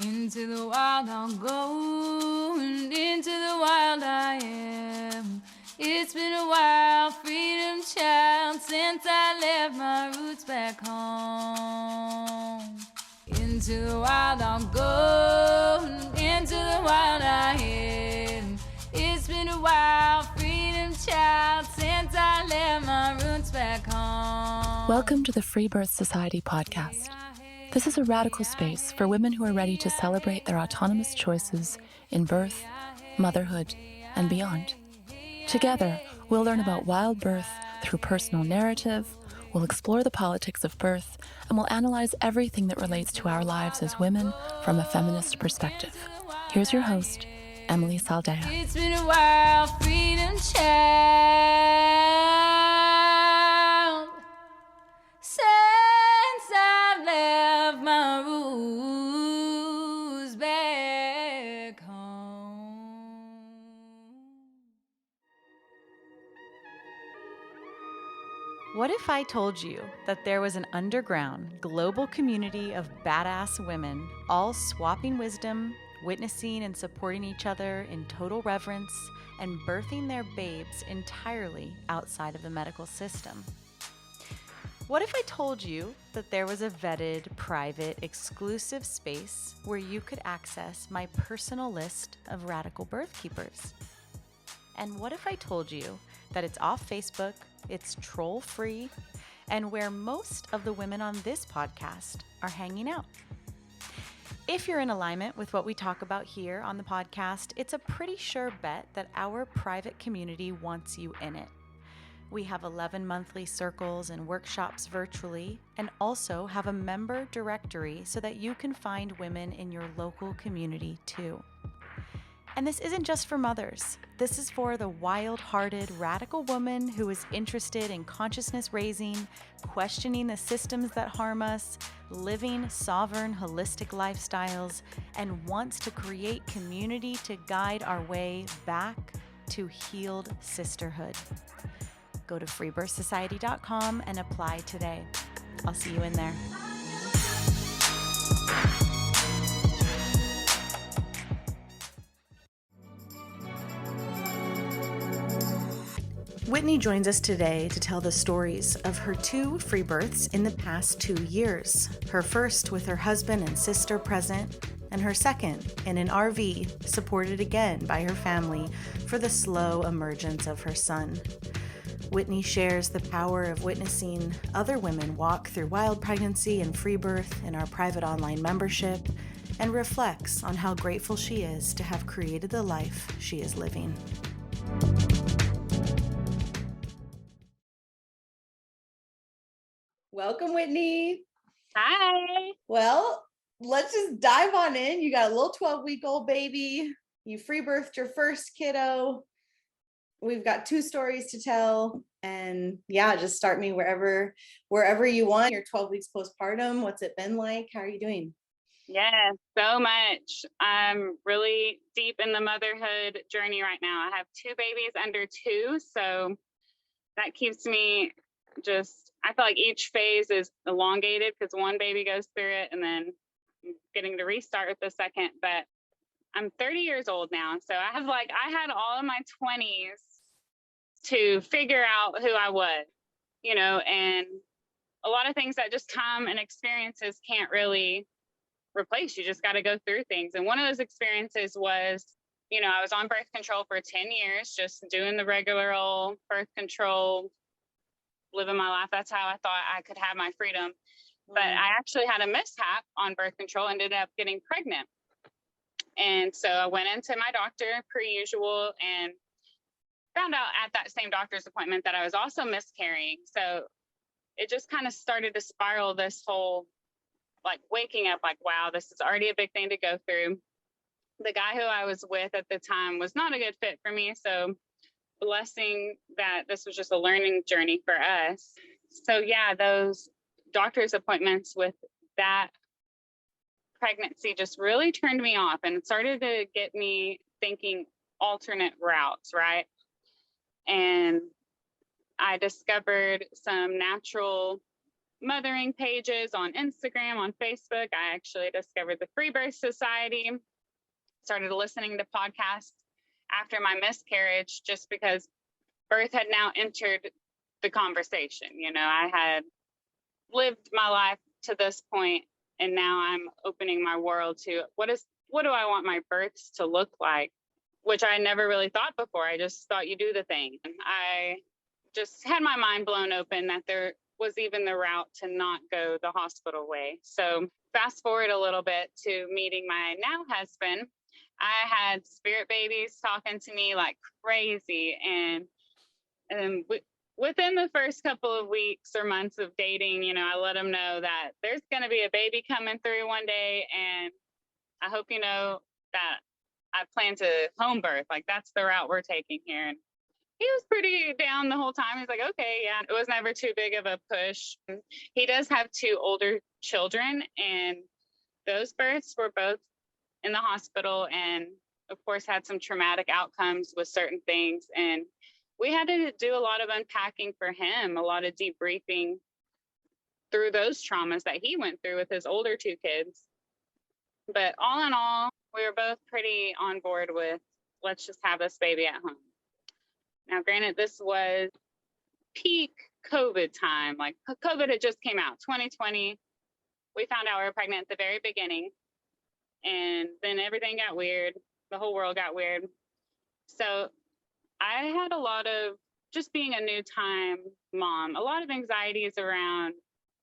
Into the wild I'll go, and into the wild I am. It's been a while, freedom child, since I left my roots back home. Into the wild I'll go, and into the wild I am. It's been a while, freedom child, since I left my roots back home. Welcome to the Freebirth Society podcast. This is a radical space for women who are ready to celebrate their autonomous choices in birth, motherhood, and beyond. Together, we'll learn about wild birth through personal narrative, we'll explore the politics of birth, and we'll analyze everything that relates to our lives as women from a feminist perspective. Here's your host, Emily Saldea. It's been a while, freedom child, since I left my roots back home. What if I told you that there was an underground, global community of badass women, all swapping wisdom, witnessing and supporting each other in total reverence, and birthing their babes entirely outside of the medical system? What if I told you that there was a vetted, private, exclusive space where you could access my personal list of radical birth keepers? And what if I told you that it's off Facebook, it's troll-free, and where most of the women on this podcast are hanging out? If you're in alignment with what we talk about here on the podcast, it's a pretty sure bet that our private community wants you in it. We have 11 monthly circles and workshops virtually, and also have a member directory so that you can find women in your local community too. And this isn't just for mothers. This is for the wild-hearted, radical woman who is interested in consciousness raising, questioning the systems that harm us, living sovereign, holistic lifestyles, and wants to create community to guide our way back to healed sisterhood. Go to freebirthsociety.com and apply today. I'll see you in there. Whitney joins us today to tell the stories of her 2 free births in the past 2 years. Her first with her husband and sister present, and her second in an RV supported again by her family for the slow emergence of her son. Whitney shares the power of witnessing other women walk through wild pregnancy and free birth in our private online membership, and reflects on how grateful she is to have created the life she is living. Welcome, Whitney. Hi. Well, let's just dive on in. You got a little 12-week-old baby. You free birthed your first kiddo. We've got 2 stories to tell. And yeah, just start me wherever you want. You're 12 weeks postpartum. What's it been like? How are you doing? Yes, so much. I'm really deep in the motherhood journey right now. I have 2 babies under 2, so that keeps me I feel like each phase is elongated because one baby goes through it and then I'm getting to restart with the second. But I'm 30 years old now, so I had all of my 20s to figure out who I was, and a lot of things that just time and experiences can't really replace. You just got to go through things. And one of those experiences was, I was on birth control for 10 years, just doing the regular old birth control, living my life. That's how I thought I could have my freedom. But I actually had a mishap on birth control, ended up getting pregnant. And so I went into my doctor per usual and found out at that same doctor's appointment that I was also miscarrying. So it just kind of started to spiral this whole waking up wow, this is already a big thing to go through. The guy who I was with at the time was not a good fit for me. So blessing that this was just a learning journey for us. So yeah, those doctor's appointments with that pregnancy just really turned me off and started to get me thinking alternate routes, right? And I discovered some natural mothering pages on Instagram, on Facebook. I actually discovered the Freebirth Society, started listening to podcasts after my miscarriage just because birth had now entered the conversation. You know, I had lived my life to this point, and now I'm opening my world to what do I want my births to look like, which I never really thought before. I just thought you do the thing. I just had my mind blown open that there was even the route to not go the hospital way. So fast forward a little bit to meeting my now husband. I had spirit babies talking to me like crazy, and within the first couple of weeks or months of dating, you know, I let him know that there's going to be a baby coming through one day, and I hope you know that I plan to home birth. Like, that's the route we're taking here. And he was pretty down the whole time. He's like, okay, yeah. It was never too big of a push. He does have 2 older children, and those births were both in the hospital, and of course had some traumatic outcomes with certain things. And we had to do a lot of unpacking for him, a lot of debriefing through those traumas that he went through with his older 2 kids. But all in all, we were both pretty on board with, let's just have this baby at home. Now, granted, this was peak COVID time. Like, COVID had just came out, 2020. We found out we were pregnant at the very beginning, and then everything got weird. The whole world got weird. So I had a lot of, just being a new time mom, a lot of anxieties around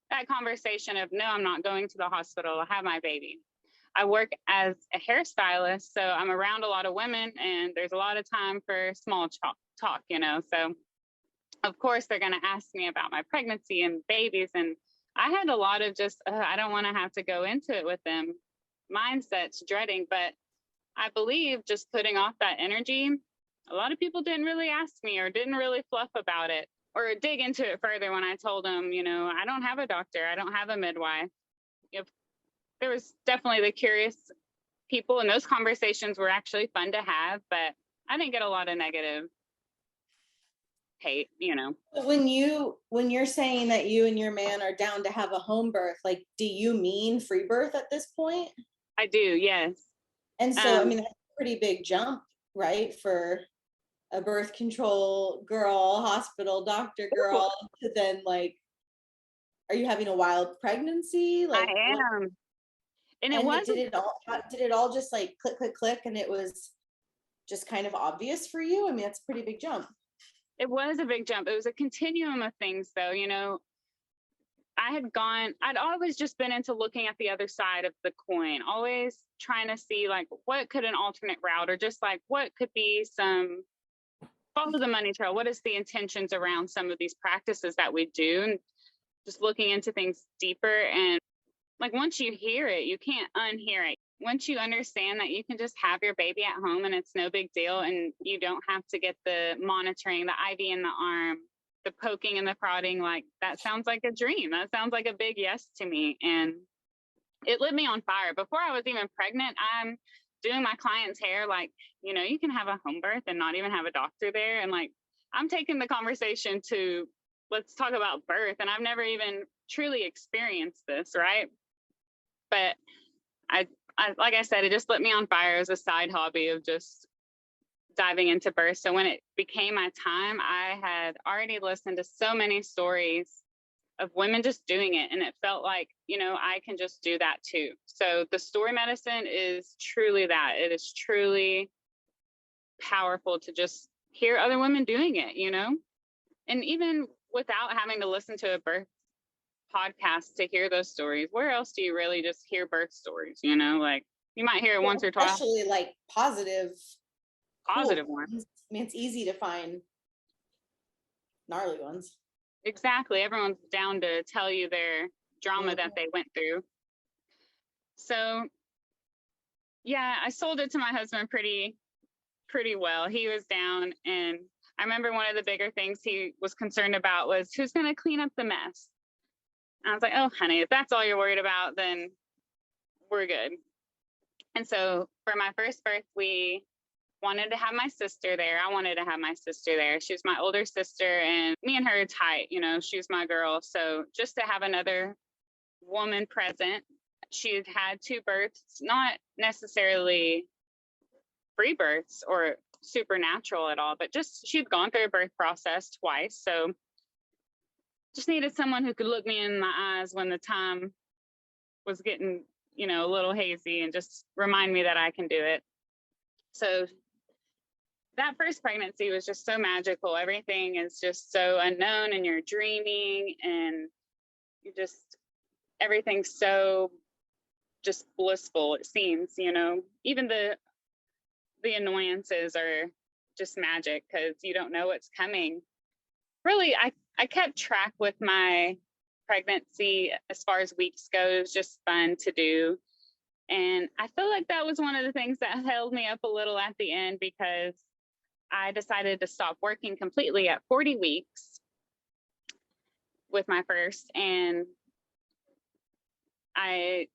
that conversation of, no, I'm not going to the hospital. I have my baby. I work as a hairstylist, so I'm around a lot of women, and there's a lot of time for small talk, you know. So of course they're going to ask me about my pregnancy and babies, and I had a lot of just, I don't want to have to go into it with them mindsets, dreading. But I believe just putting off that energy, a lot of people didn't really ask me or didn't really fluff about it or dig into it further when I told them, you know, I don't have a doctor, I don't have a midwife. If there was definitely the curious people, and those conversations were actually fun to have, but I didn't get a lot of negative hate, you know. When you're saying that you and your man are down to have a home birth, like, do you mean free birth at this point? I do, yes. And so I mean, that's a pretty big jump, right, for a birth control girl, hospital doctor girl, to then, like, are you having a wild pregnancy? Like, I am. And it was, did it all just like click, and it was just kind of obvious for you? I mean, that's a pretty big jump. it was a big jump. It was a continuum of things, though. You know, I'd always just been into looking at the other side of the coin, always trying to see, like, what could an alternate route, or just like, what could be some follow the money trail? What is the intentions around some of these practices that we do? And just looking into things deeper. And like, once you hear it, you can't unhear it. Once you understand that you can just have your baby at home and it's no big deal, and you don't have to get the monitoring, the IV in the arm, the poking and the prodding, like, that sounds like a dream. That sounds like a big yes to me. And it lit me on fire. Before I was even pregnant, I'm doing my clients' hair, like, you know, you can have a home birth and not even have a doctor there. And like, I'm taking the conversation to, let's talk about birth. And I've never even truly experienced this, right? But I like I said, it just lit me on fire as a side hobby of just diving into birth. So when it became my time, I had already listened to so many stories of women just doing it. And it felt like, you know, I can just do that too. So the story medicine is truly that. It is truly powerful to just hear other women doing it, you know? And even without having to listen to a birth podcast to hear those stories, where else do you really just hear birth stories? You know, like, you might hear it once or twice. Especially like positive Positive cool ones. I mean, it's easy to find gnarly ones. Exactly. Everyone's down to tell you their drama that they went through. So yeah, I sold it to my husband pretty well. He was down, and I remember one of the bigger things he was concerned about was, who's going to clean up the mess? I was like, oh, honey, if that's all you're worried about, then we're good. And so for my first birth, we wanted to have my sister there. I wanted to have my sister there. She was my older sister, and me and her are tight. You know, she was my girl. So just to have another woman present. She had had 2 births, not necessarily free births or supernatural at all, but just she'd gone through a birth process twice. So just needed someone who could look me in my eyes when the time was getting, you know, a little hazy, and just remind me that I can do it. So that first pregnancy was just so magical. Everything is just so unknown, and you're dreaming, and you just, everything's so just blissful, it seems, you know. Even the annoyances are just magic because you don't know what's coming. Really, I kept track with my pregnancy as far as weeks go. It was just fun to do. And I feel like that was one of the things that held me up a little at the end, because I decided to stop working completely at 40 weeks with my first, and I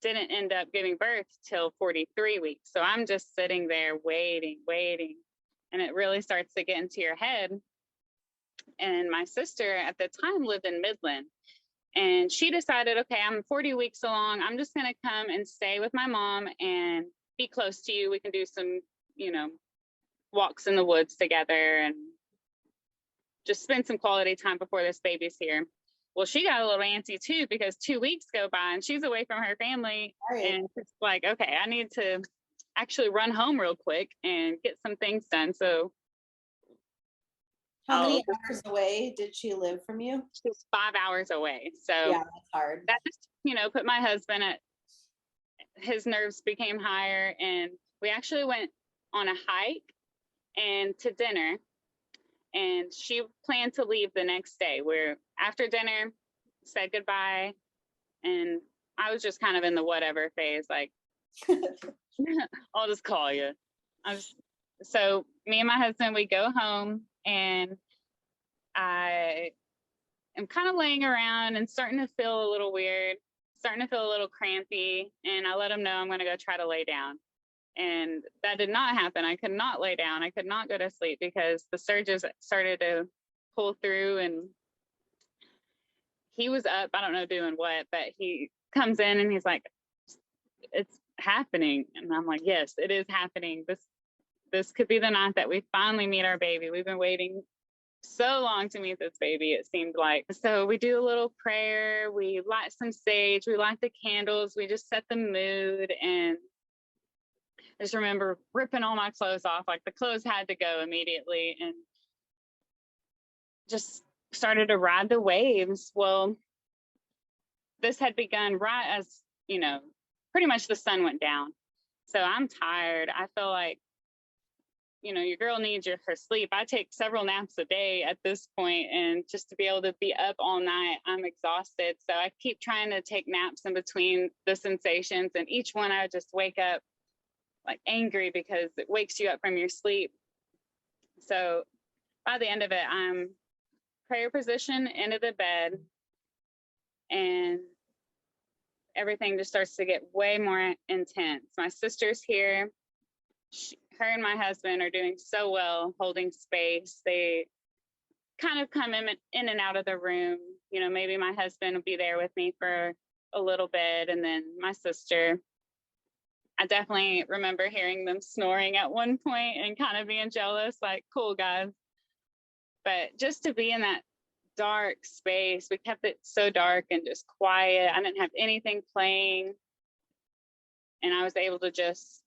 didn't end up giving birth till 43 weeks. So I'm just sitting there waiting, and it really starts to get into your head. And my sister at the time lived in Midland, and she decided, okay, I'm 40 weeks along. I'm just going to come and stay with my mom and be close to you. We can do some, you know, walks in the woods together and just spend some quality time before this baby's here. Well, she got a little antsy too, because 2 weeks go by and she's away from her family. Right. And it's like, okay, I need to actually run home real quick and get some things done. So how many hours away did she live from you? She's 5 hours away. So yeah, that's hard. That just, you know, put my husband at, his nerves became higher, and we actually went on a hike and to dinner. And she planned to leave the next day. Where after dinner, said goodbye. And I was just kind of in the whatever phase, like, I'll just call you. So me and my husband, we go home, and I am kind of laying around and starting to feel a little weird, starting to feel a little crampy. And I let him know I'm going to go try to lay down. And that did not happen. I could not lay down. I could not go to sleep because the surges started to pull through, and he was up, I don't know doing what, but he comes in and he's like, it's happening. And I'm like, yes, it is happening. This could be the night that we finally meet our baby. We've been waiting so long to meet this baby, it seemed like. So we do a little prayer. We light some sage. We light the candles. We just set the mood. And I just remember ripping all my clothes off. Like, the clothes had to go immediately, and just started to ride the waves. Well, this had begun right as, you know, pretty much the sun went down. So I'm tired. I feel like, you know, your girl needs her sleep. I take several naps a day at this point, and just to be able to be up all night, I'm exhausted. So I keep trying to take naps in between the sensations, and each one I would just wake up like angry because it wakes you up from your sleep. So by the end of it, I'm prayer position into the bed, and everything just starts to get way more intense. My sister's here. Her and my husband are doing so well holding space. They kind of come in and out of the room. You know, maybe my husband will be there with me for a little bit, and then my sister. I definitely remember hearing them snoring at one point and kind of being jealous, like, cool, guys. But just to be in that dark space, we kept it so dark and just quiet. I didn't have anything playing. And I was able to just,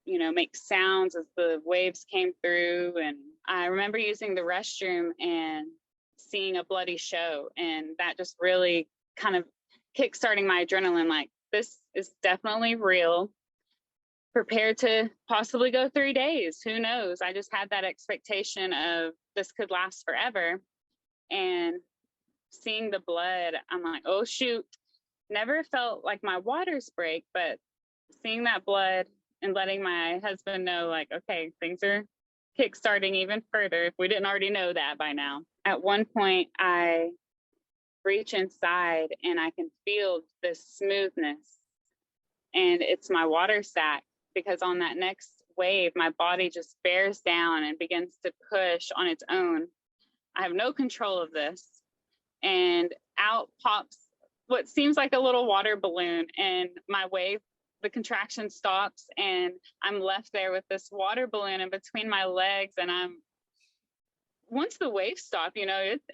you know, make sounds as the waves came through. And I remember using the restroom and seeing a bloody show. And that just really kind of kickstarting my adrenaline, like, this is definitely real. Prepared to possibly go 3 days. Who knows? I just had that expectation of this could last forever. And seeing the blood, I'm like, oh, shoot. Never felt like my waters break, but seeing that blood and letting my husband know, like, okay, things are kickstarting even further if we didn't already know that by now. At one point, I reach inside and I can feel this smoothness, and it's my water sac, because on that next wave, my body just bears down and begins to push on its own. I have no control of this. And out pops what seems like a little water balloon, and my wave, the contraction stops, and I'm left there with this water balloon in between my legs. And once the waves stop,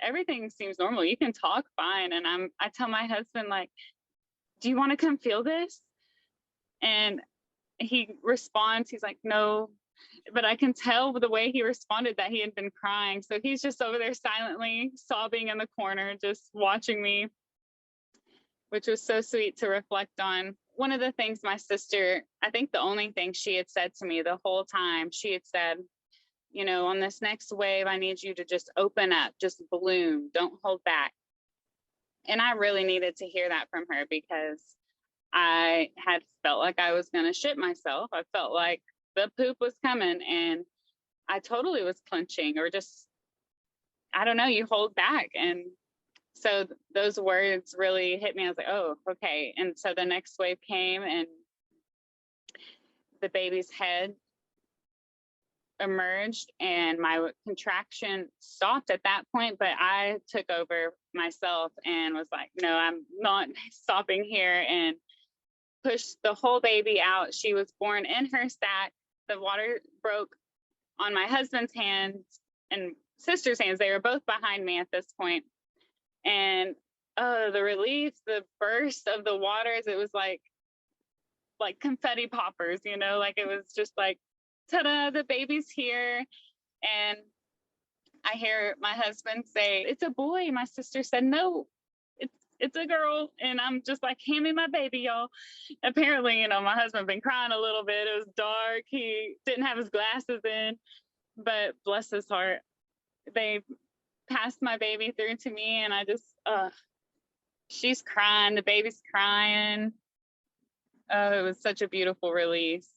everything seems normal. You can talk fine. And I tell my husband, like, do you want to come feel this? And he responds, he's like, no, but I can tell the way he responded that he had been crying. So he's just over there silently sobbing in the corner, just watching me, which was so sweet to reflect on. One of the things my sister, I think the only thing she had said to me the whole time, she had said, on this next wave, I need you to just open up, just bloom, don't hold back. And I really needed to hear that from her, because I had felt like I was going to shit myself. I felt like the poop was coming, and I totally was clenching, or just, I don't know, you hold back. And so those words really hit me. I was like, oh, okay. And so the next wave came, and the baby's head emerged, and my contraction stopped at that point. But I took over myself and was like, no, I'm not stopping here, and pushed the whole baby out. She was born in her sack. The water broke on my husband's hands and sister's hands. They were both behind me at this point. And the relief, the burst of the waters, it was like confetti poppers, like it was just like, ta-da, the baby's here. And I hear my husband say, it's a boy. My sister said, no, it's a girl. And I'm just like, hand me my baby, y'all. Apparently, my husband been crying a little bit. It was dark. He didn't have his glasses in, but bless his heart, they passed my baby through to me, and I just, she's crying, the baby's crying. Oh, it was such a beautiful release.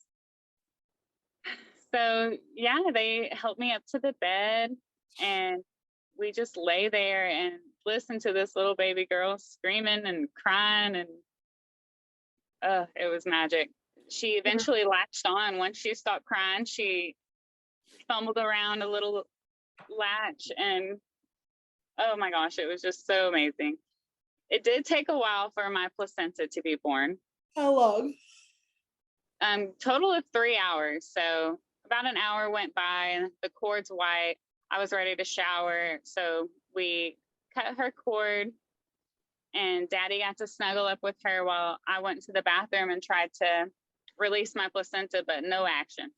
So yeah, they helped me up to the bed, and we just lay there and listened to this little baby girl screaming and crying, and it was magic. She eventually latched on. Once she stopped crying, she fumbled around a little latch, and oh my gosh, it was just so amazing. It did take a while for my placenta to be born. How long? Total of 3 hours. So about an hour went by, and the cord's white. I was ready to shower, so we cut her cord, and Daddy got to snuggle up with her while I went to the bathroom and tried to release my placenta, but no action.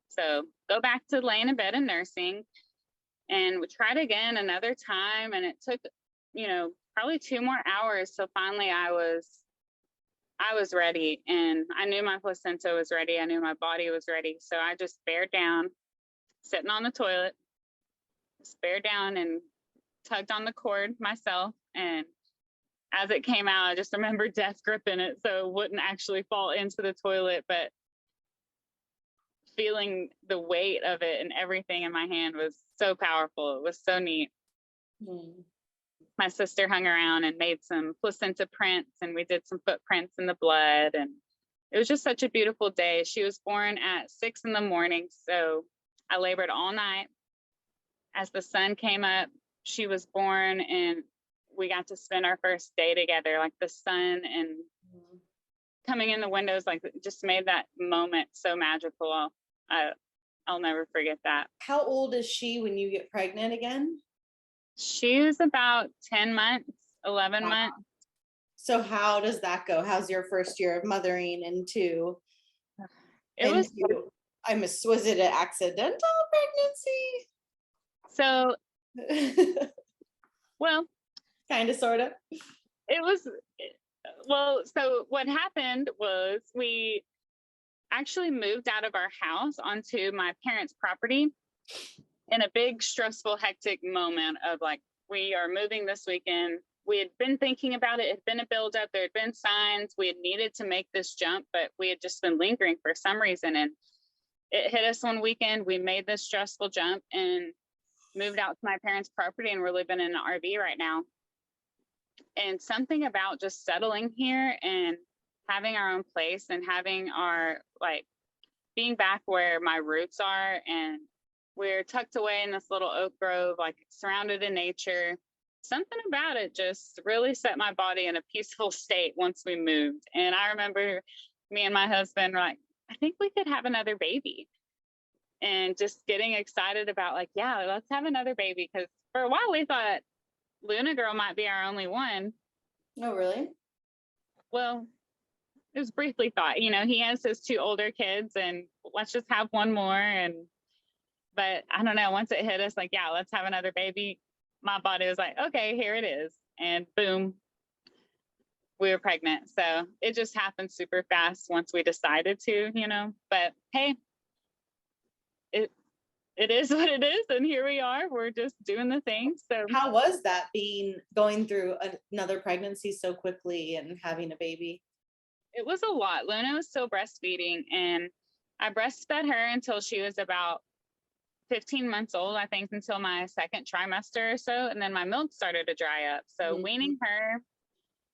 So go back to laying in bed and nursing, and we tried again another time, and it took, probably 2 more hours. So finally I was ready, and I knew my placenta was ready. I knew my body was ready. So I just bared down, sitting on the toilet, just bared down and tugged on the cord myself. And as it came out, I just remember death gripping it so it wouldn't actually fall into the toilet, but feeling the weight of it and everything in my hand was so powerful. It was so neat. My sister hung around and made some placenta prints, and we did some footprints in the blood, and it was just such a beautiful day. She was born at 6 a.m, so I labored all night. As the sun came up, she was born, and we got to spend our first day together. Like the sun and coming in the windows, like just made that moment so magical. I'll never forget that. How old is she when you get pregnant again? She was about 10 months, 11 months. So how does that go? How's your first year of mothering into? Was it an accidental pregnancy? So, well, kind of, sort of. It was, well, so what happened was we actually moved out of our house onto my parents' property in a big, stressful, hectic moment of like, we are moving this weekend. We had been thinking about it. It had been a buildup. There had been signs. We had needed to make this jump, but we had just been lingering for some reason. And it hit us one weekend. We made this stressful jump and moved out to my parents' property, and we're living in an RV right now. And something about just settling here and having our own place and having our being back where my roots are, and we're tucked away in this little oak grove, like surrounded in nature. Something about it just really set my body in a peaceful state once we moved. And I remember me and my husband were like, I think we could have another baby. And just getting excited about like, yeah, let's have another baby. Because for a while we thought Luna girl might be our only one. Oh, really? Well, it was briefly thought, you know, he has his 2 older kids and let's just have one more. But I don't know, once it hit us like, yeah, let's have another baby. My body was like, okay, here it is. And boom, we were pregnant. So it just happened super fast once we decided to, you know, but hey, it is what it is. And here we are, we're just doing the thing. So How was that going through another pregnancy so quickly and having a baby? it was a lot. Luna was still breastfeeding, and I breastfed her until she was about 15 months old, I think, until my second trimester or so. And then my milk started to dry up. So weaning her,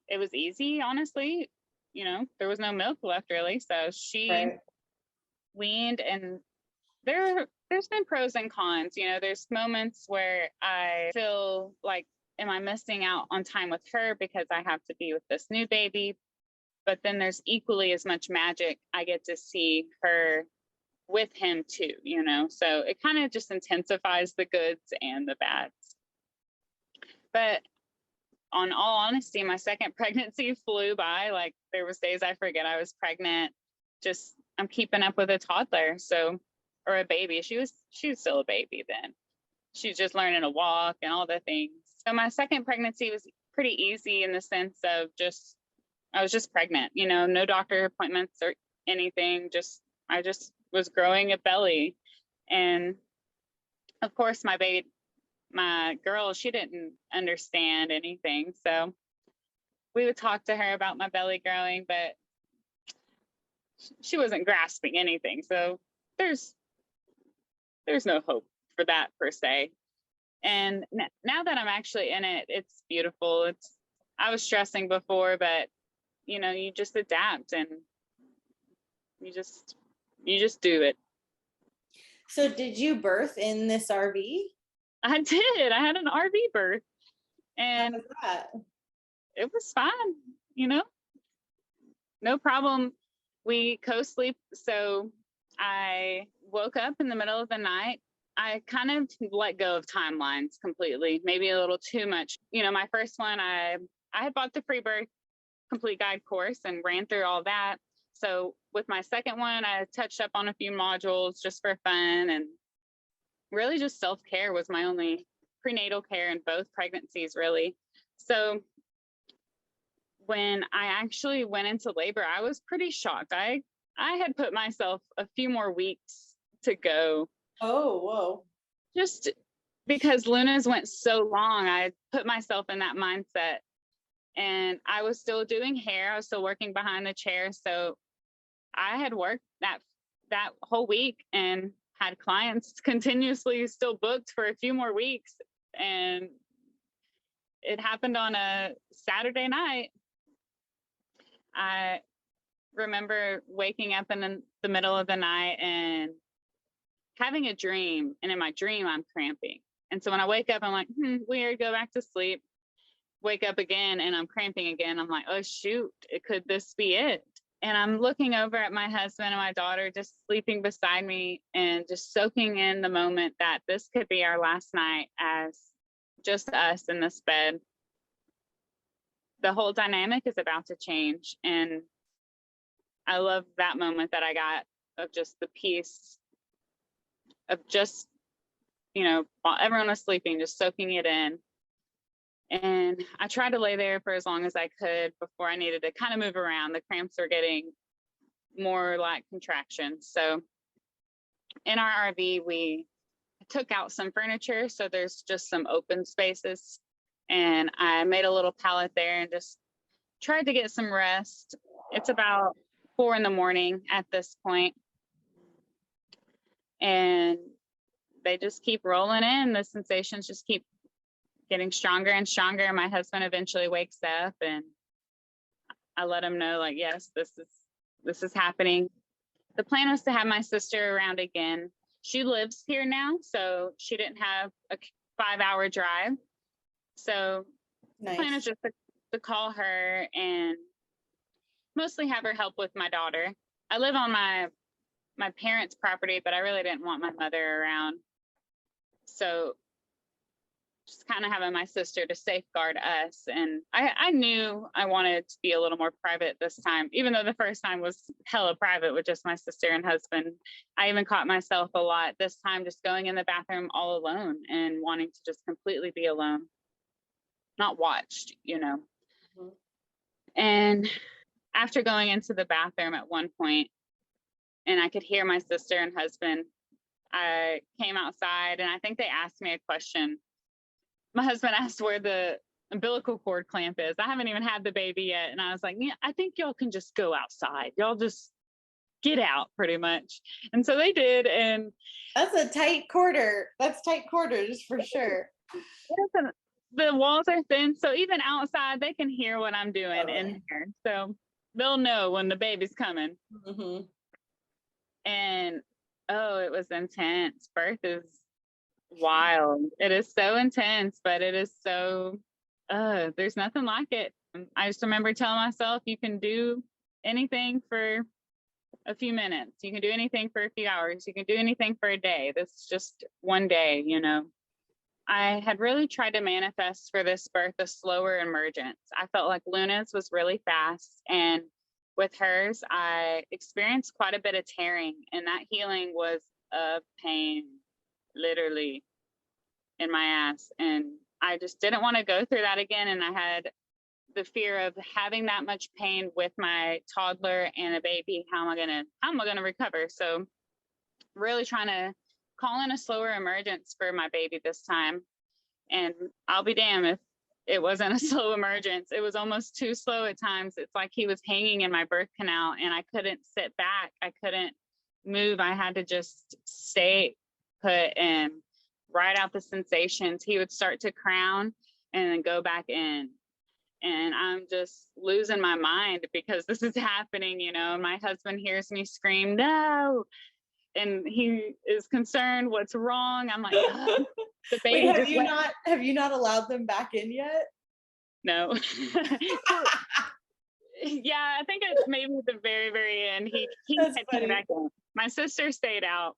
it was easy, honestly. You know, there was no milk left really. So she weaned, and there's been pros and cons. You know, there's moments where I feel like, am I missing out on time with her because I have to be with this new baby? But then there's equally as much magic I get to see her with him too, you know? So it kind of just intensifies the goods and the bads. But on all honesty, my second pregnancy flew by. Like there was days I forget I was pregnant. Just I'm keeping up with a toddler. So, or a baby. She was still a baby then. She's just learning to walk and all the things. So my second pregnancy was pretty easy in the sense of I was just pregnant, you know, no doctor appointments or anything. I just was growing a belly. And of course, my girl, she didn't understand anything. So we would talk to her about my belly growing, but she wasn't grasping anything. So there's no hope for that per se. And now that I'm actually in it, it's beautiful. I was stressing before, but you know, you just adapt and you just do it. So did you birth in this RV? I did. I had an RV birth, and How was that? it was fine, you know, no problem. We co-sleep. So I woke up in the middle of the night. I kind of let go of timelines completely, maybe a little too much. You know, my first one, I had bought the Freebirth complete guide course and ran through all that. So with my second one, I touched up on a few modules just for fun, and really just self-care was my only prenatal care in both pregnancies, really. So when I actually went into labor, I was pretty shocked. I had put myself a few more weeks to go. Oh, whoa. Just because Luna's went so long, I put myself in that mindset. And I was still doing hair. I was still working behind the chair. So I had worked that whole week and had clients continuously still booked for a few more weeks. And it happened on a Saturday night. I remember waking up in the middle of the night and having a dream. And in my dream, I'm cramping. And so when I wake up, I'm like, weird, go back to sleep. Wake up again and I'm cramping again. I'm like, oh shoot, could this be it? And I'm looking over at my husband and my daughter just sleeping beside me and just soaking in the moment that this could be our last night as just us in this bed. The whole dynamic is about to change. And I love that moment that I got of just the peace of just, you know, while everyone was sleeping, just soaking it in. And I tried to lay there for as long as I could before I needed to kind of move around. The cramps were getting more like contractions. So in our RV, we took out some furniture. So there's just some open spaces. And I made a little pallet there and just tried to get some rest. It's about 4 a.m. at this point. And they just keep rolling in. The sensations just keep getting stronger and stronger. My husband eventually wakes up and I let him know, like, yes, this is happening. the plan was to have my sister around again. She lives here now, so she didn't have a 5-hour drive. So the plan is just to call her and mostly have her help with my daughter. I live on my parents' property, but I really didn't want my mother around. So just kind of having my sister to safeguard us. And I knew I wanted to be a little more private this time, even though the first time was hella private with just my sister and husband. I even caught myself a lot this time just going in the bathroom all alone and wanting to just completely be alone, not watched, you know. Mm-hmm. And after going into the bathroom at one point, and I could hear my sister and husband, I came outside and I think they asked me a question. My husband asked where the umbilical cord clamp is. I haven't even had the baby yet. And I was like, yeah, I think y'all can just go outside. Y'all just get out pretty much. And so they did. And that's a tight quarter. That's tight quarters for sure. The walls are thin. So even outside, they can hear what I'm doing in here. So they'll know when the baby's coming. Mm-hmm. And it was intense. Birth is wild. It is so intense, but it is so there's nothing like it. I just remember telling myself, you can do anything for a few minutes, you can do anything for a few hours, you can do anything for a day. This is just one day, you know. I had really tried to manifest for this birth a slower emergence. I felt like Luna's was really fast, and with hers I experienced quite a bit of tearing, and that healing was a pain, literally, in my ass. And I just didn't want to go through that again. And I had the fear of having that much pain with my toddler and a baby. How am I gonna recover? So really trying to call in a slower emergence for my baby this time. And I'll be damned if it wasn't a slow emergence. It was almost too slow at times. It's like he was hanging in my birth canal and I couldn't sit back. I couldn't move. I had to just stay put and ride out the sensations. He would start to crown and then go back in. And I'm just losing my mind because this is happening, you know. My husband hears me scream, no. And he is concerned, what's wrong? I'm like, the baby. Wait, have you not allowed them back in yet? No. Yeah, I think it's maybe at the very, very end. He came back in. My sister stayed out.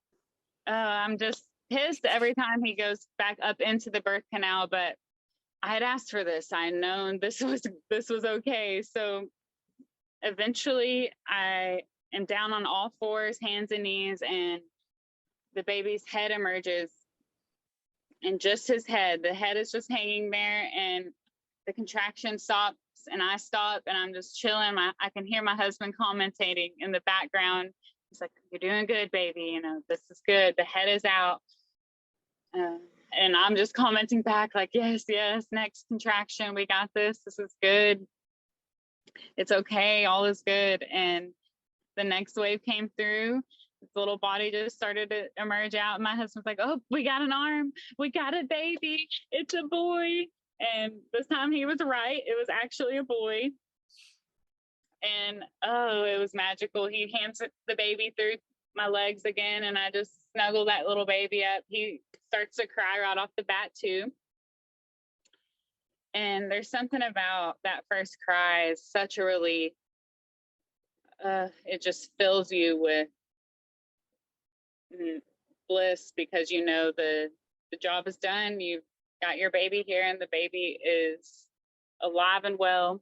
I'm just pissed every time he goes back up into the birth canal, but I had asked for this. I known this was okay. So eventually I am down on all fours, hands and knees, and the baby's head emerges. And just his head, the head is just hanging there, and the contraction stops, and I stop, and I'm just chilling. I can hear my husband commentating in the background. He's like, you're doing good, baby. You know, this is good. The head is out. And I'm just commenting back like, yes, next contraction. We got this. This is good. It's okay. All is good. And the next wave came through. This little body just started to emerge out. My husband's like, oh, we got an arm. We got a baby. It's a boy. And this time he was right. It was actually a boy. And it was magical. He hands the baby through my legs again, and I just snuggle that little baby up. He starts to cry right off the bat too. And there's something about that first cry is such a relief. It just fills you with bliss because you know the job is done. You've got your baby here, and the baby is alive and well.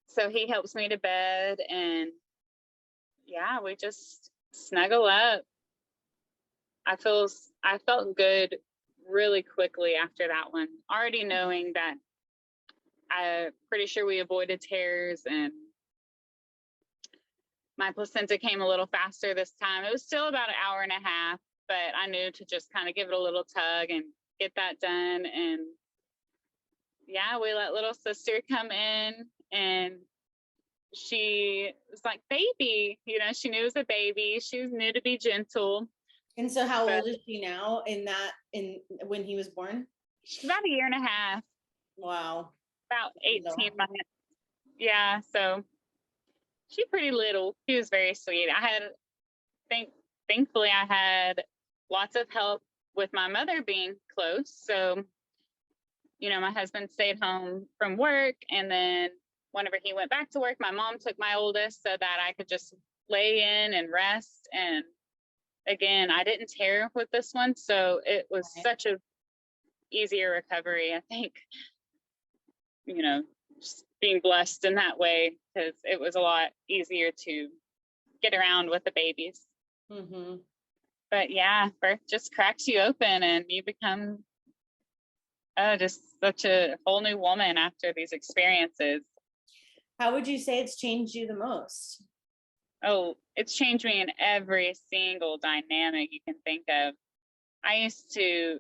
So he helps me to bed, and yeah, we just snuggle up. I felt good really quickly after that one, already knowing that I'm pretty sure we avoided tears, and my placenta came a little faster this time. It was still about an hour and a half, but I knew to just kind of give it a little tug and get that done. And yeah, we let little sister come in, and she was like, baby, you know, she knew it was a baby. She knew to be gentle. And so how old is she now when he was born? She's about a year and a half. Wow. About 18 months. Yeah. So she's pretty little. She was very sweet. Thankfully I had lots of help with my mother being close. So, my husband stayed home from work, and then whenever he went back to work, my mom took my oldest so that I could just lay in and rest. And again, I didn't tear with this one, so it was such a easier recovery. I think, just being blessed in that way, because it was a lot easier to get around with the babies. Mm-hmm. But yeah, birth just cracks you open and you become just such a whole new woman after these experiences. How would you say it's changed you the most? Oh, it's changed me in every single dynamic you can think of. I used to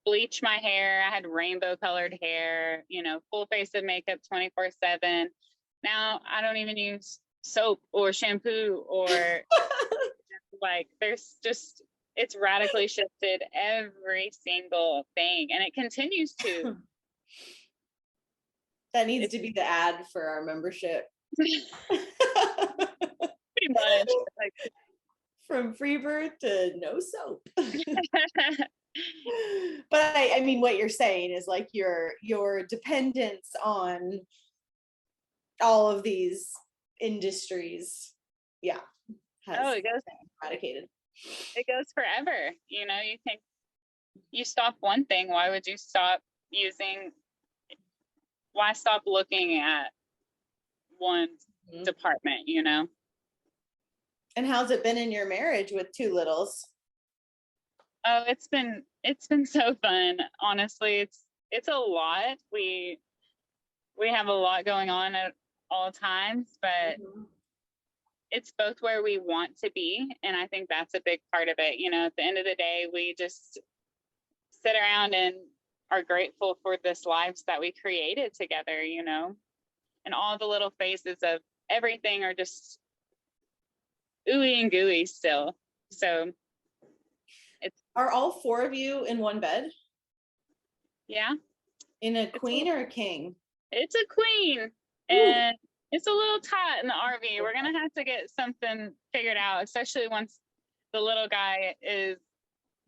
bleach my hair. I had rainbow colored hair, full face of makeup 24/7. Now I don't even use soap or shampoo or it's radically shifted every single thing, and it continues to. That needs to be the ad for our membership. Pretty much. From Freebirth to no soap. But I mean, what you're saying is like your dependence on all of these industries, it goes eradicated. It goes forever. You think you stop one thing, why would you stop why stop looking at one department, And how's it been in your marriage with two littles? Oh, it's been so fun. Honestly, it's a lot. We have a lot going on at all times, but it's both where we want to be. And I think that's a big part of it. At the end of the day, we just sit around and are grateful for this lives that we created together, and all the little phases of everything are just ooey and gooey still. So are all four of you in one bed? Yeah. In a queen or a king? It's a queen. And it's a little tight in the RV. We're going to have to get something figured out, especially once the little guy is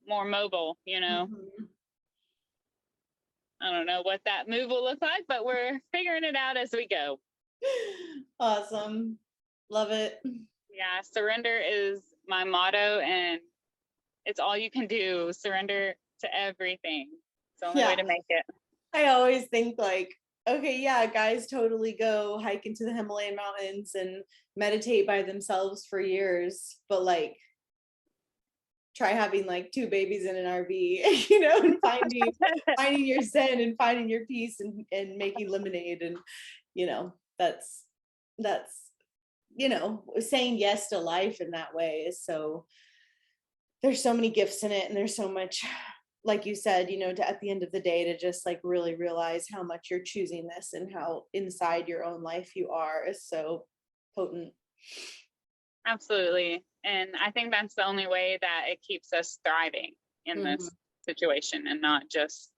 more mobile, Mm-hmm. I don't know what that move will look like, but we're figuring it out as we go. Awesome. Love it. Yeah, surrender is my motto, and it's all you can do. Surrender to everything. It's the only way to make it. I always think like, okay, guys totally go hike into the Himalayan mountains and meditate by themselves for years, but like try having like two babies in an RV, and finding your zen and finding your peace and making lemonade, and that's saying yes to life in that way is so, there's so many gifts in it, and there's so much, like you said, at the end of the day, to just like really realize how much you're choosing this and how inside your own life you are is so potent. Absolutely. And I think that's the only way that it keeps us thriving in this situation and not just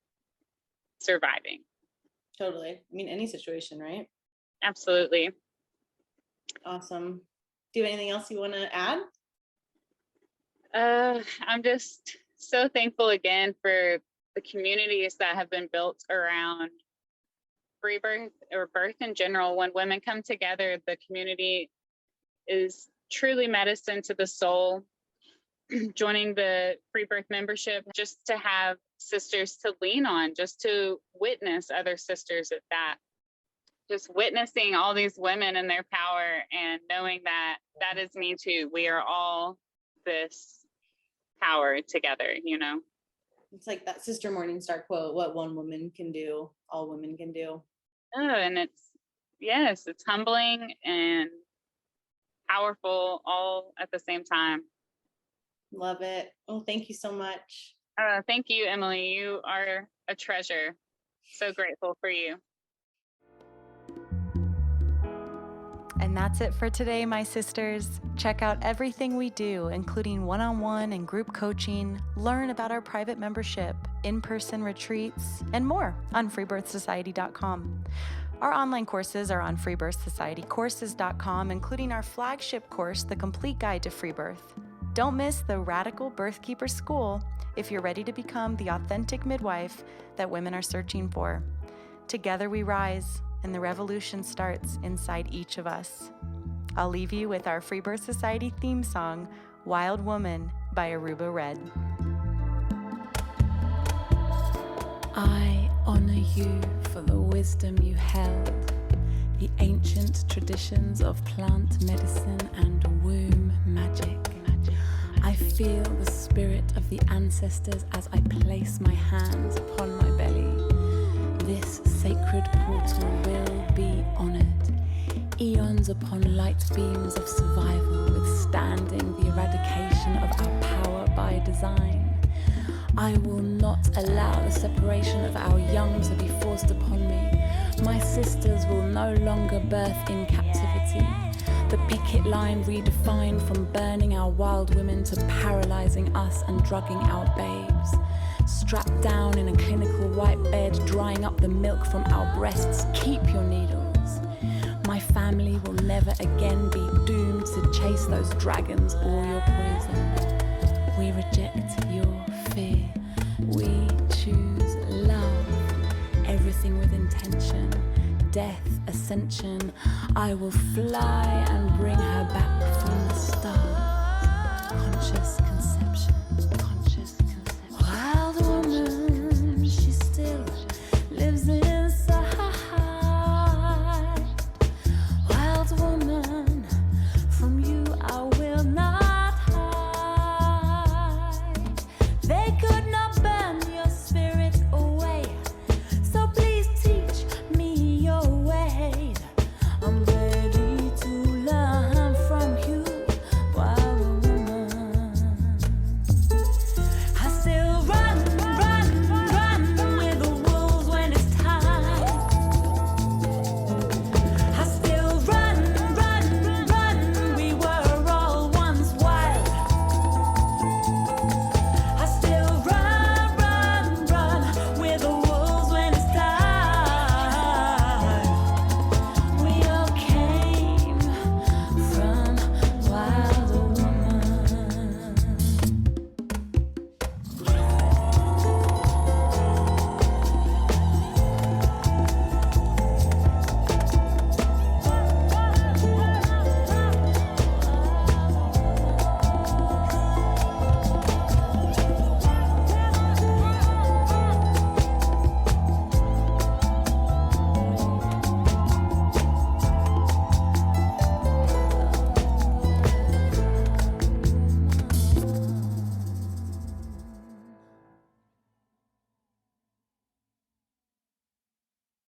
surviving. Totally. I mean, any situation, right? Absolutely. Awesome. Do you have anything else you want to add? I'm just so thankful again for the communities that have been built around Freebirth or birth in general. When women come together, the community is truly medicine to the soul. Joining the Freebirth membership, just to have sisters to lean on, just to witness other sisters at that. Just witnessing all these women and their power and knowing that that is me too. We are all this power together, It's like that Sister Morningstar quote, what one woman can do, all women can do. Oh, and it's humbling and powerful all at the same time. Love it. Well, thank you so much. Thank you, Emily. You are a treasure. So grateful for you. And that's it for today, my sisters. Check out everything we do, including one-on-one and group coaching, learn about our private membership, in-person retreats, and more on freebirthsociety.com. Our online courses are on freebirthsocietycourses.com, including our flagship course, The Complete Guide to Free Birth. Don't miss the Radical Birthkeeper School if you're ready to become the authentic midwife that women are searching for. Together we rise, and the revolution starts inside each of us. I'll leave you with our Free Birth Society theme song, Wild Woman by Aruba Red. I honor you for the wisdom you held, the ancient traditions of plant medicine and womb magic. I feel the spirit of the ancestors as I place my hands upon my belly. This sacred portal will be honored. Eons upon light beams of survival, withstanding the eradication of our power by design. I will not allow the separation of our young to be forced upon me. My sisters will no longer birth in captivity. The picket line redefined from burning our wild women to paralyzing us and drugging our babes. Strapped down in a clinical white bed, drying up the milk from our breasts. Keep your needles. My family will never again be doomed to chase those dragons or your poison. We reject your fear. We choose love. Everything with intention. Death, ascension. I will fly and bring her back from the stars. Conscious consent.